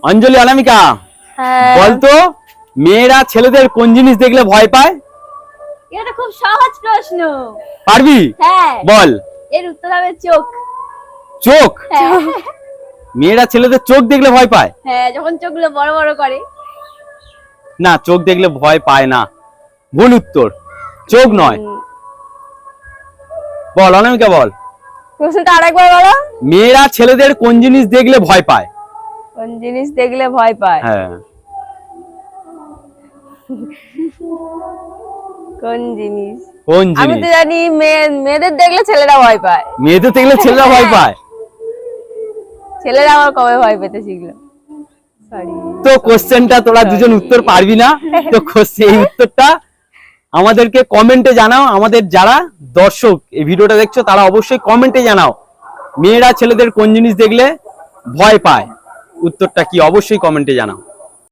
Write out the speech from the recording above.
অঞ্জলি অনামিকা বলতো মেয়েরা ছেলেদের কোন জিনিস দেখলে ভয় পায়? এটা খুব সহজ প্রশ্ন। পারবি? হ্যাঁ বল। এর উত্তর হবে চোখ। চোখ? হ্যাঁ মেয়েরা ছেলেদের চোখ দেখলে ভয় পায়? হ্যাঁ, যখন চোখগুলো বড় বড় করে। না, চোখ দেখলে ভয় পায় না, ভুল উত্তর, চোখ নয়। বল অনামিকা বল। প্রশ্নটা আরেকবার বলো। মেয়েরা ছেলেদের কোন জিনিস দেখলে ভয় পায়? কোন জিনিস দেখলে ভয় পায়? হ্যাঁ, কোন জিনিস? কোন আমি জিনিস? তো জানি মেয়েদের দেখলে ছেলেরা ভয় পায়। মেয়েদের দেখলে ছেলেরা ভয় পায়? ছেলেরা আবার কবে ভয় পেতে শিখলো? সরি, তো কোশ্চেনটা তোরা দুজন উত্তর পারবি না, তো এই উত্তরটা আমাদেরকে কমেন্টে জানাও। আমাদের যারা দর্শক এই ভিডিওটা দেখছো তারা অবশ্যই কমেন্টে জানাও মেয়েরা ছেলেদের কোন জিনিস দেখলে ভয় পায়, উত্তরটা কি অবশ্যই কমেন্টে জানাও।